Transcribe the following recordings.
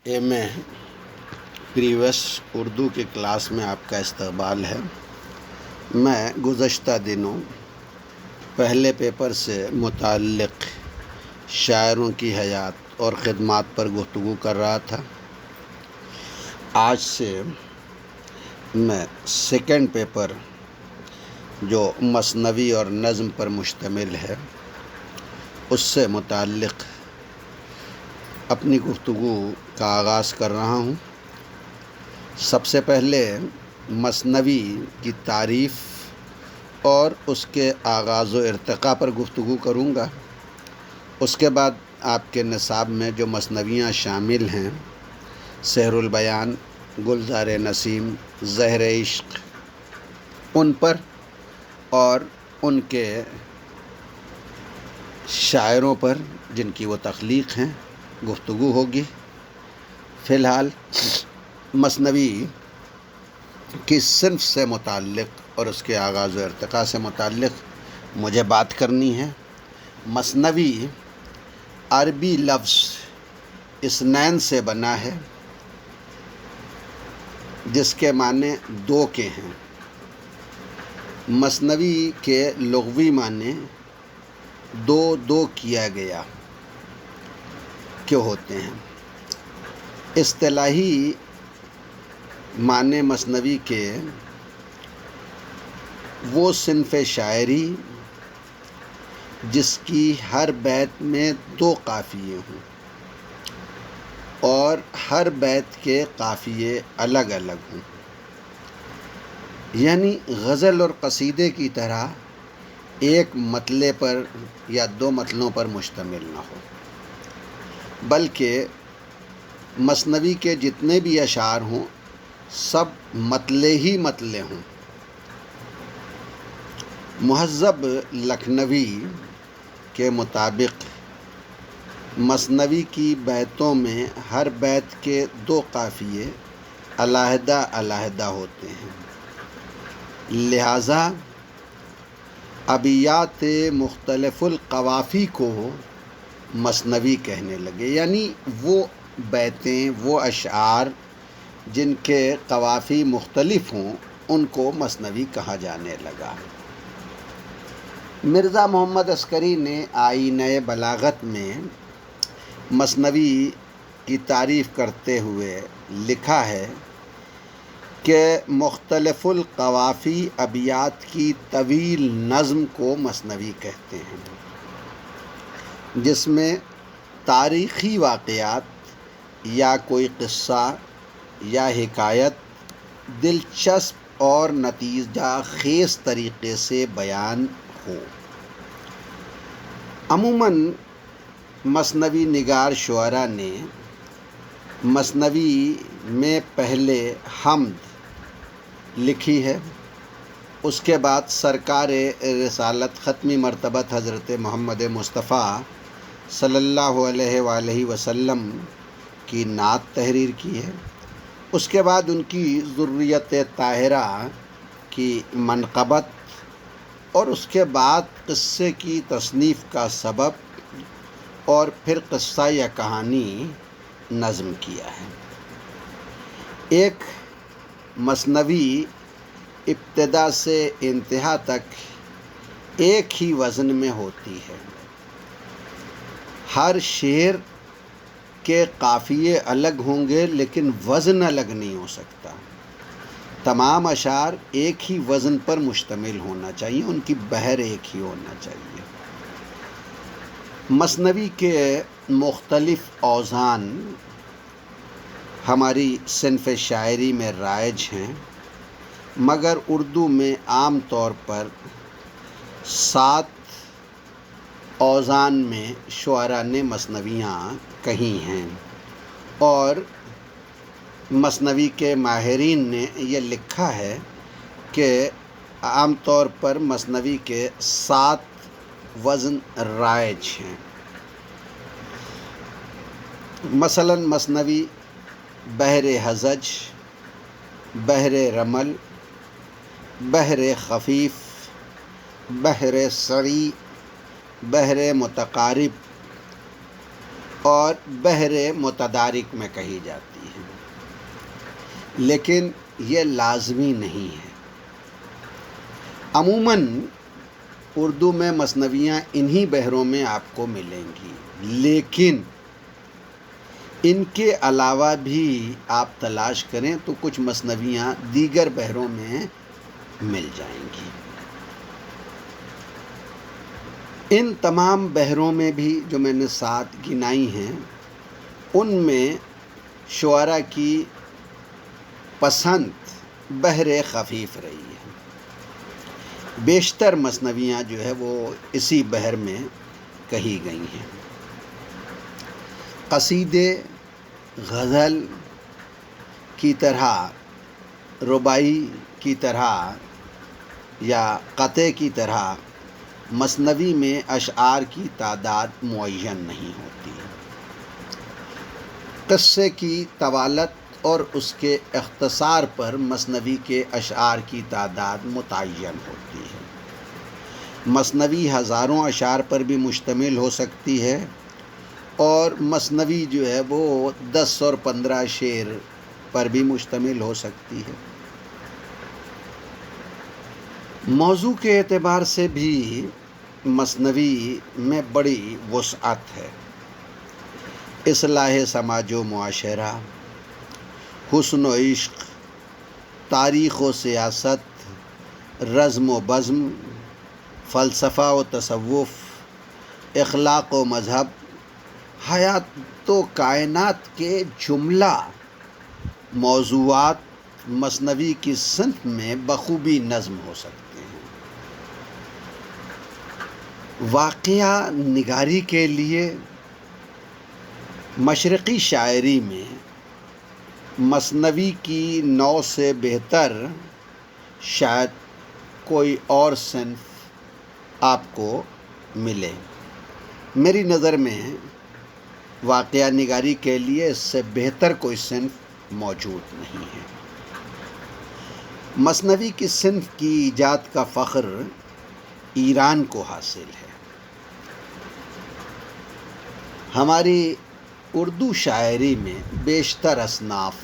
میں پریویس اردو کی کلاس میں آپ کا استقبال ہے۔ میں گزشتہ دنوں پہلے پیپر سے متعلق شاعروں کی حیات اور خدمات پر گفتگو کر رہا تھا۔ آج سے میں سیکنڈ پیپر جو مثنوی اور نظم پر مشتمل ہے اس سے متعلق اپنی گفتگو کا آغاز کر رہا ہوں۔ سب سے پہلے مثنوی کی تعریف اور اس کے آغاز و ارتقاء پر گفتگو کروں گا۔ اس کے بعد آپ کے نصاب میں جو مثنویاں شامل ہیں، سحر البیان، گلزار نسیم، زہر عشق، ان پر اور ان کے شاعروں پر جن کی وہ تخلیق ہیں گفتگو ہوگی۔ فی الحال مثنوی کی صنف سے متعلق اور اس کے آغاز و ارتقاء سے متعلق مجھے بات کرنی ہے۔ مثنوی عربی لفظ اثنین سے بنا ہے جس کے معنی دو کے ہیں۔ مثنوی کے لغوی معنی دو کیا گیا کے ہوتے ہیں۔ اصطلاحی معنی مثنوی کے وہ صنف شاعری جس کی ہر بیت میں دو قافیے ہوں اور ہر بیت کے قافیے الگ الگ ہوں، یعنی غزل اور قصیدے کی طرح ایک مطلع پر یا دو مطلعوں پر مشتمل نہ ہو، بلکہ مثنوی کے جتنے بھی اشعار ہوں سب مطلع ہی مطلع ہوں۔ مہذب لکھنوی کے مطابق مثنوی کی بیتوں میں ہر بیت کے دو قافیے علیحدہ علیحدہ ہوتے ہیں، لہٰذا ابیات مختلف القوافی کو مثنوی کہنے لگے، یعنی وہ بیتیں، وہ اشعار جن کے قوافی مختلف ہوں ان کو مثنوی کہا جانے لگا۔ مرزا محمد عسکری نے آئینہ بلاغت میں مثنوی کی تعریف کرتے ہوئے لکھا ہے کہ مختلف القوافی ابیات کی طویل نظم کو مثنوی کہتے ہیں، جس میں تاریخی واقعات یا کوئی قصہ یا حکایت دلچسپ اور نتیجہ خیز طریقے سے بیان ہو۔ عموماً مثنوی نگار شعراء نے مثنوی میں پہلے حمد لکھی ہے، اس کے بعد سرکار رسالت ختمی مرتبت حضرت محمد مصطفیٰ صلی اللہ علیہ وآلہ وسلم کی نعت تحریر کی ہے، اس کے بعد ان کی ذریت طاہرہ کی منقبت، اور اس کے بعد قصے کی تصنیف کا سبب اور پھر قصہ یا کہانی نظم کیا ہے۔ ایک مثنوی ابتدا سے انتہا تک ایک ہی وزن میں ہوتی ہے، ہر شعر کے قافیے الگ ہوں گے لیکن وزن الگ نہیں ہو سکتا۔ تمام اشعار ایک ہی وزن پر مشتمل ہونا چاہیے، ان کی بحر ایک ہی ہونا چاہیے۔ مثنوی کے مختلف اوزان ہماری صنف شاعری میں رائج ہیں، مگر اردو میں عام طور پر 7 اوزان میں شعراء نے مثنویاں کہی ہیں، اور مثنوی کے ماہرین نے یہ لکھا ہے کہ عام طور پر مثنوی کے 7 وزن رائج ہیں۔ مثلاً مثنوی بحر ہزج، بحر رمل، بحر خفیف، بحر سری، بحر متقارب اور بحر متدارک میں کہی جاتی ہے، لیکن یہ لازمی نہیں ہے۔ عموماً اردو میں مثنویاں انہی بحروں میں آپ کو ملیں گی، لیکن ان کے علاوہ بھی آپ تلاش کریں تو کچھ مثنویاں دیگر بحروں میں مل جائیں گی۔ ان تمام بحروں میں بھی جو میں نے 7 گنائی ہیں، ان میں شعراء کی پسند بحر خفیف رہی ہے۔ بیشتر مثنویاں جو ہے وہ اسی بحر میں کہی گئی ہیں۔ قصیدے، غزل کی طرح، رباعی کی طرح یا قطعے کی طرح مثنوی میں اشعار کی تعداد معین نہیں ہوتی۔ قصے کی طوالت اور اس کے اختصار پر مثنوی کے اشعار کی تعداد متعین ہوتی ہے۔ مثنوی ہزاروں اشعار پر بھی مشتمل ہو سکتی ہے، اور مثنوی جو ہے وہ 10 اور 15 شعر پر بھی مشتمل ہو سکتی ہے۔ موضوع کے اعتبار سے بھی مثنوی میں بڑی وسعت ہے۔ اصلاح سماج و معاشرہ، حسن و عشق، تاریخ و سیاست، رزم و بزم، فلسفہ و تصوف، اخلاق و مذہب، حیات و کائنات کے جملہ موضوعات مثنوی کی صنف میں بخوبی نظم ہو سکتے ہیں۔ واقعہ نگاری کے لیے مشرقی شاعری میں مثنوی کی نوع سے بہتر شاید کوئی اور صنف آپ کو ملے۔ میری نظر میں واقعہ نگاری کے لیے اس سے بہتر کوئی صنف موجود نہیں ہے۔ مثنوی کی صنف کی ایجاد کا فخر ایران کو حاصل ہے۔ ہماری اردو شاعری میں بیشتر اصناف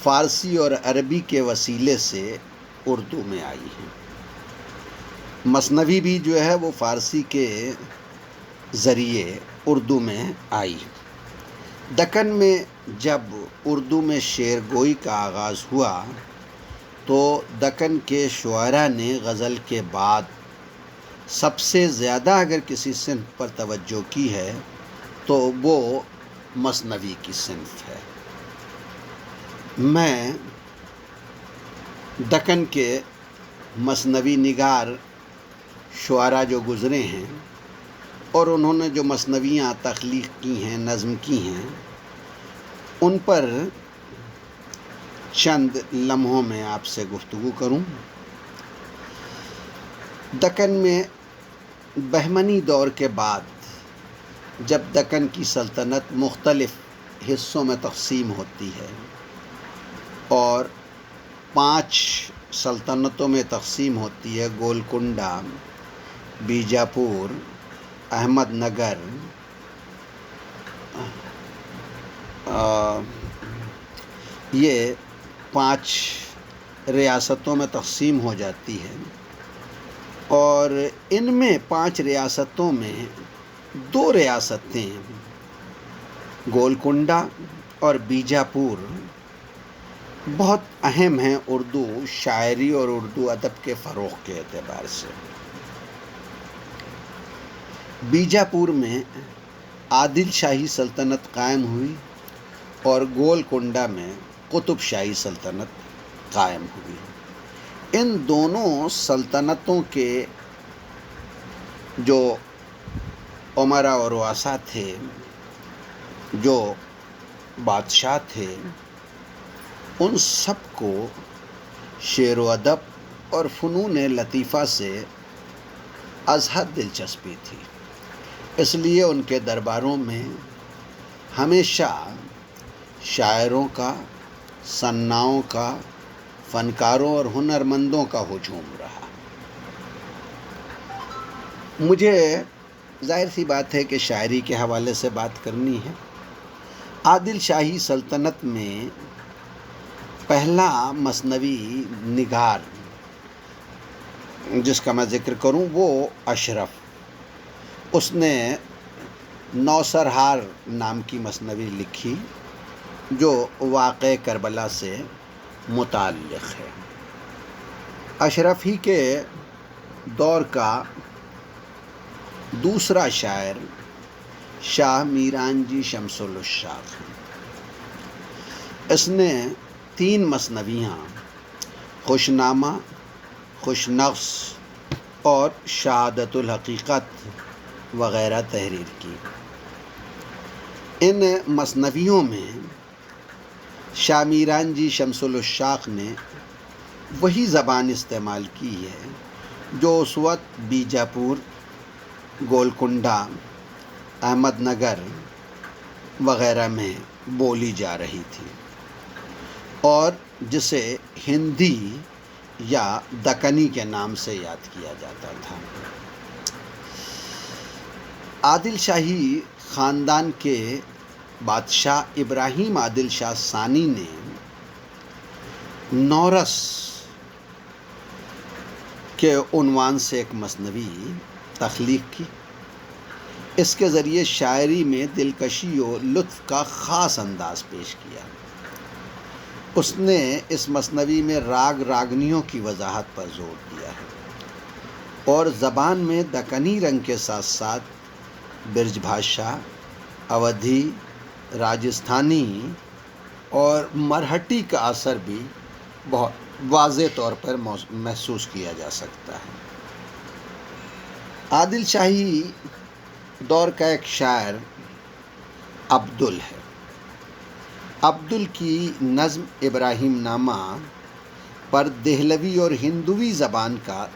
فارسی اور عربی کے وسیلے سے اردو میں آئی ہیں۔ مثنوی بھی جو ہے وہ فارسی کے ذریعے اردو میں آئی۔ دکن میں جب اردو میں شعر گوئی کا آغاز ہوا تو دکن کے شعراء نے غزل کے بعد سب سے زیادہ اگر کسی صنف پر توجہ کی ہے تو وہ مثنوی کی صنف ہے۔ میں دکن کے مثنوی نگار شعراء جو گزرے ہیں اور انہوں نے جو مثنویاں تخلیق کی ہیں، نظم کی ہیں، ان پر چند لمحوں میں آپ سے گفتگو کروں۔ دکن میں بہمنی دور کے بعد جب دکن کی سلطنت مختلف حصوں میں تقسیم ہوتی ہے اور 5 سلطنتوں میں تقسیم ہوتی ہے، گولکنڈہ، بیجاپور، احمد نگر، یہ 5 ریاستوں میں تقسیم ہو جاتی ہے، اور ان میں 5 ریاستوں میں 2 ریاستیں گولکنڈہ اور بیجاپور بہت اہم ہیں اردو شاعری اور اردو ادب کے فروغ کے اعتبار سے۔ بیجاپور میں عادل شاہی سلطنت قائم ہوئی اور گولکنڈہ میں قطب شاہی سلطنت قائم ہوئی۔ ان دونوں سلطنتوں کے جو امراء اور رؤساء تھے، جو بادشاہ تھے، ان سب کو شعر و ادب اور فنون لطیفہ سے از حد دلچسپی تھی۔ اس لیے ان کے درباروں میں ہمیشہ شاعروں کا، صناعوں کا، فنکاروں اور ہنرمندوں کا ہجوم رہا۔ مجھے ظاہر سی بات ہے کہ شاعری کے حوالے سے بات کرنی ہے۔ عادل شاہی سلطنت میں پہلا مثنوی نگار جس کا میں ذکر کروں وہ اشرف، اس نے نوسرہار نام کی مثنوی لکھی جو واقعہ کربلا سے متعلق ہے۔ اشرف ہی کے دور کا دوسرا شاعر شاہ میران شمس العشاق ہے۔ اس نے 3 مثنویاں خوش نامہ، خوش نغز اور شہادت الحقیقت وغیرہ تحریر کی۔ ان مثنویوں میں شاہ میران شمس العشاق نے وہی زبان استعمال کی ہے جو اس وقت بیجاپور، گولکنڈہ، احمد نگر وغیرہ میں بولی جا رہی تھی اور جسے ہندی یا دکنی کے نام سے یاد کیا جاتا تھا۔ عادل شاہی خاندان کے بادشاہ ابراہیم عادل شاہ ثانی نے نورس کے عنوان سے ایک مثنوی تخلیق کی۔ اس کے ذریعے شاعری میں دلکشی و لطف کا خاص انداز پیش کیا۔ اس نے اس مثنوی میں راگ راگنیوں کی وضاحت پر زور دیا ہے اور زبان میں دکنی رنگ کے ساتھ ساتھ برج بھاشا، اودھی، راجستھانی اور مرہٹی کا اثر بھی بہت واضح طور پر محسوس کیا جا سکتا ہے۔ عادل شاہی دور کا ایک شاعر عبدل ہے۔ عبدل کی نظم ابراہیم نامہ پر دہلوی اور ہندوی زبان کا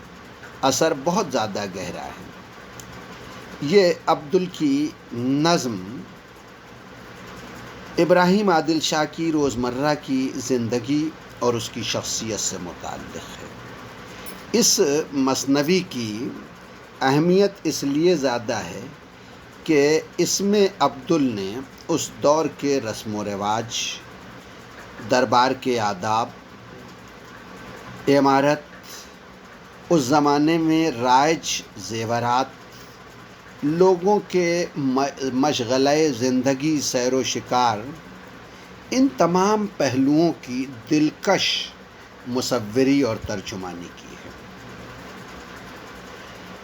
اثر بہت زیادہ گہرا ہے۔ یہ عبدل کی نظم ابراہیم عادل شاہ کی روزمرہ کی زندگی اور اس کی شخصیت سے متعلق ہے۔ اس مثنوی کی اہمیت اس لیے زیادہ ہے کہ اس میں عبدل نے اس دور کے رسم و رواج، دربار کے آداب، عمارت، اس زمانے میں رائج زیورات، لوگوں کے مشغلہ زندگی، سیر و شکار، ان تمام پہلوؤں کی دلکش مصوری اور ترجمانی کی ہے۔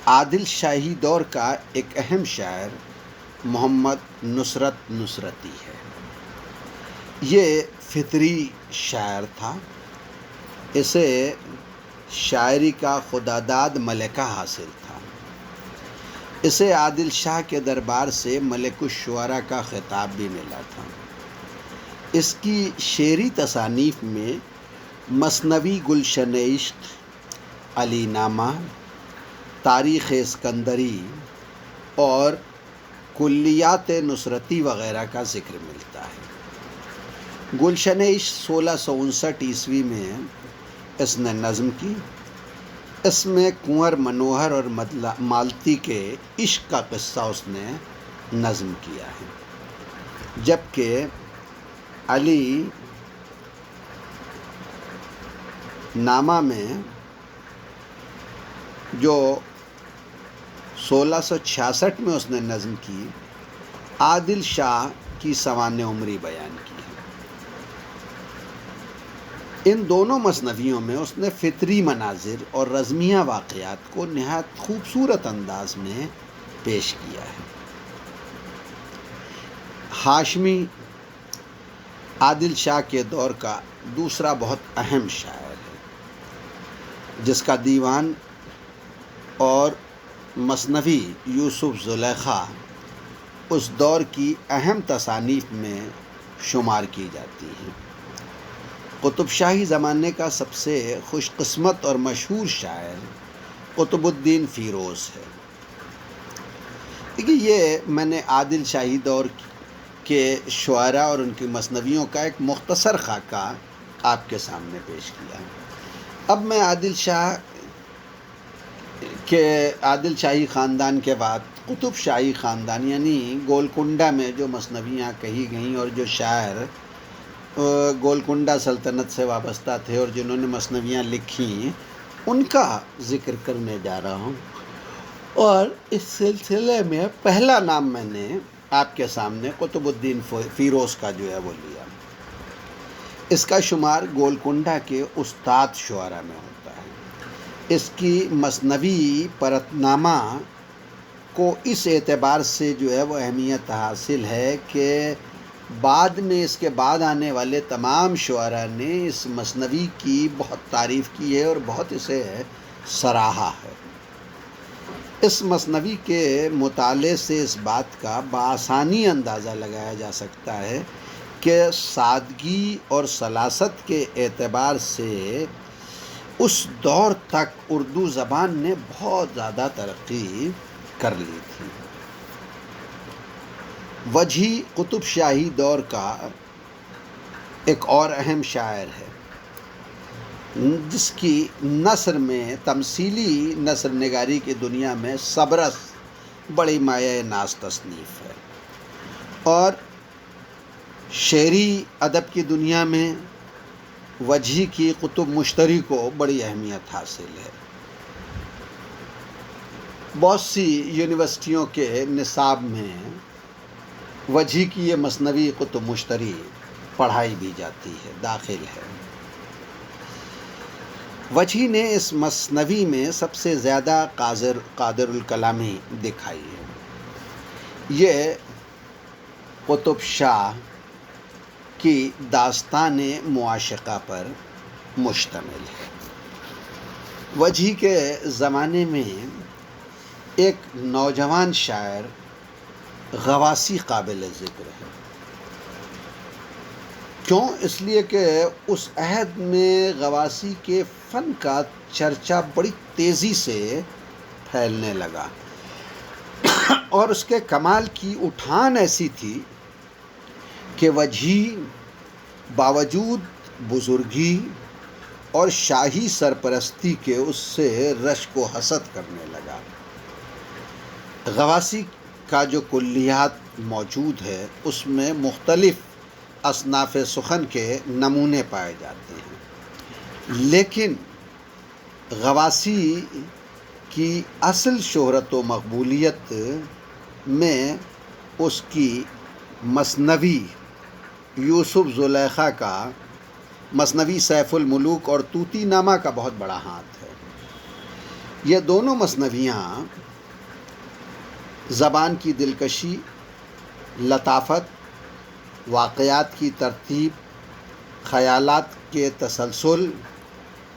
عادل شاہی دور کا ایک اہم شاعر محمد نصرت نصرتی ہے۔ یہ فطری شاعر تھا۔ اسے شاعری کا خداداد ملکہ حاصل تھا۔ اسے عادل شاہ کے دربار سے ملک الشعراء کا خطاب بھی ملا تھا۔ اس کی شعری تصانیف میں مثنوی گلشن عشق، علی نامہ، تاریخ اسکندری اور کلیات نصرتی وغیرہ کا ذکر ملتا ہے۔ گلشن عشق 1659 عیسوی میں اس نے نظم کی۔ اس میں کنور منوہر اور مالتی کے عشق کا قصہ اس نے نظم کیا ہے، جبکہ علی نامہ میں جو 1666 میں اس نے نظم کی، عادل شاہ کی سوانح عمری بیان کی ہے۔ ان دونوں مثنویوں میں اس نے فطری مناظر اور رزمیہ واقعات کو نہایت خوبصورت انداز میں پیش کیا ہے۔ ہاشمی عادل شاہ کے دور کا دوسرا بہت اہم شاعر ہے، جس کا دیوان اور مثنوی یوسف زلیخا اس دور کی اہم تصانیف میں شمار کی جاتی ہیں۔ قطب شاہی زمانے کا سب سے خوش قسمت اور مشہور شاعر قطب الدین فیروز ہے۔ دیکھیے، یہ میں نے عادل شاہی دور کے شعراء اور ان کی مثنویوں کا ایک مختصر خاکہ آپ کے سامنے پیش کیا ہے۔ اب میں عادل شاہی خاندان کے بعد قطب شاہی خاندان یعنی گولکنڈہ میں جو مثنویاں کہی گئیں اور جو شاعر گولکنڈہ سلطنت سے وابستہ تھے اور جنہوں نے مثنویاں لکھیں ان کا ذکر کرنے جا رہا ہوں. اور اس سلسلے میں پہلا نام میں نے آپ کے سامنے قطب الدین فیروز کا جو ہے وہ لیا. اس کا شمار گولکنڈہ کے استاد شعراء میں ہوتا ہے. اس کی مثنوی پرتنامہ کو اس اعتبار سے جو ہے وہ اہمیت حاصل ہے کہ بعد میں اس کے بعد آنے والے تمام شعراء نے اس مثنوی کی بہت تعریف کی ہے اور بہت اسے سراہا ہے. اس مثنوی کے مطالعے سے اس بات کا بآسانی اندازہ لگایا جا سکتا ہے کہ سادگی اور سلاست کے اعتبار سے اس دور تک اردو زبان نے بہت زیادہ ترقی کر لی تھی. وجہی قطب شاہی دور کا ایک اور اہم شاعر ہے جس کی نثر میں تمثیلی نثر نگاری کی دنیا میں صبرس بڑی مایہ ناز تصنیف ہے اور شعری ادب کی دنیا میں وجہی کی قطب مشتری کو بڑی اہمیت حاصل ہے. بہت سی یونیورسٹیوں کے نصاب میں وجہی کی یہ مثنوی قطب مشتری پڑھائی بھی جاتی ہے، داخل ہے. وجہی نے اس مثنوی میں سب سے زیادہ قادر الکلامی دکھائی ہے. یہ قطب شاہ کی داستان معاشقہ پر مشتمل ہے. وجہی کے زمانے میں ایک نوجوان شاعر غواصی قابل ذکر ہے. کیوں؟ اس لیے کہ اس عہد میں غواصی کے فن کا چرچا بڑی تیزی سے پھیلنے لگا اور اس کے کمال کی اٹھان ایسی تھی کہ وجہی باوجود بزرگی اور شاہی سرپرستی کے اس سے رشک و حسد کرنے لگا. غواصی کا جو کلیات موجود ہے اس میں مختلف اصناف سخن کے نمونے پائے جاتے ہیں، لیکن غواصی کی اصل شہرت و مقبولیت میں اس کی مثنوی یوسف زلیخا کا، مثنوی سیف الملوک اور طوطی نامہ کا بہت بڑا ہاتھ ہے. یہ دونوں مثنویاں زبان کی دلکشی، لطافت، واقعات کی ترتیب، خیالات کے تسلسل،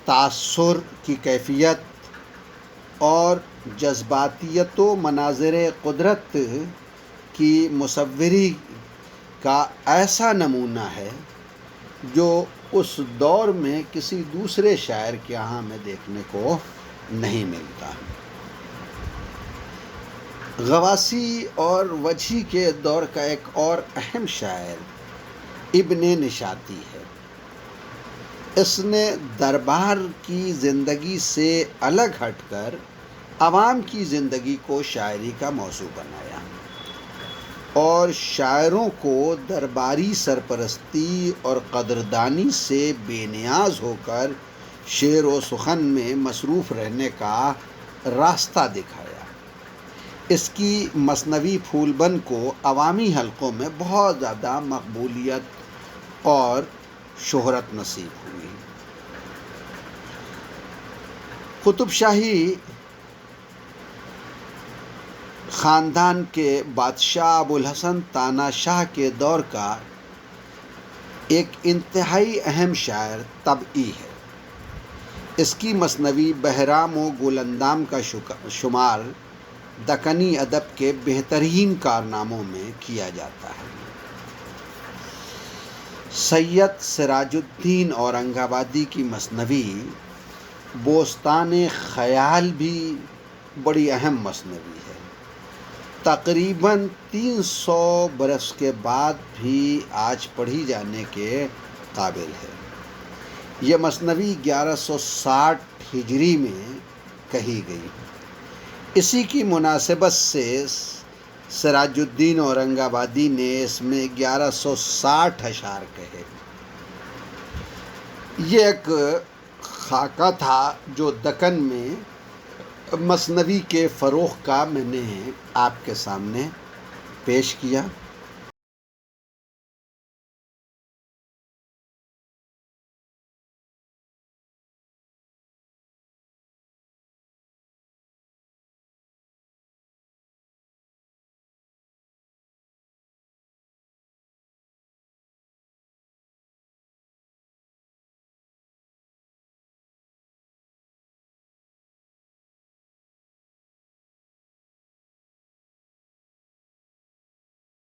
تأثر کی کیفیت اور جذباتیت و مناظر قدرت کی مصوری کا ایسا نمونہ ہے جو اس دور میں کسی دوسرے شاعر کے یہاں میں دیکھنے کو نہیں ملتا. غواصی اور وجہی کے دور کا ایک اور اہم شاعر ابن نشاطی ہے. اس نے دربار کی زندگی سے الگ ہٹ کر عوام کی زندگی کو شاعری کا موضوع بنایا اور شاعروں کو درباری سرپرستی اور قدردانی سے بے نیاز ہو کر شعر و سخن میں مصروف رہنے کا راستہ دکھایا. اس کی مثنوی پھول بن کو عوامی حلقوں میں بہت زیادہ مقبولیت اور شہرت نصیب ہوئی. قطب شاہی خاندان کے بادشاہ ابوالحسن تانا شاہ کے دور کا ایک انتہائی اہم شاعر طبعی ہے. اس کی مثنوی بہرام و گل کا شمار دکنی ادب کے بہترین کارناموں میں کیا جاتا ہے. سید سراج الدین اورنگ آبادی کی مثنوی بوستان خیال بھی بڑی اہم مثنوی ہے. تقریباً 300 برس کے بعد بھی آج پڑھی جانے کے قابل ہے. یہ مثنوی 1160 ہجری میں کہی گئی. اسی کی مناسبت سے سراج الدین اورنگ آبادی نے اس میں 1160 اشعار کہے۔ یہ ایک خاکہ تھا جو دکن میں مثنوی کے فروغ کا میں نے آپ کے سامنے پیش کیا۔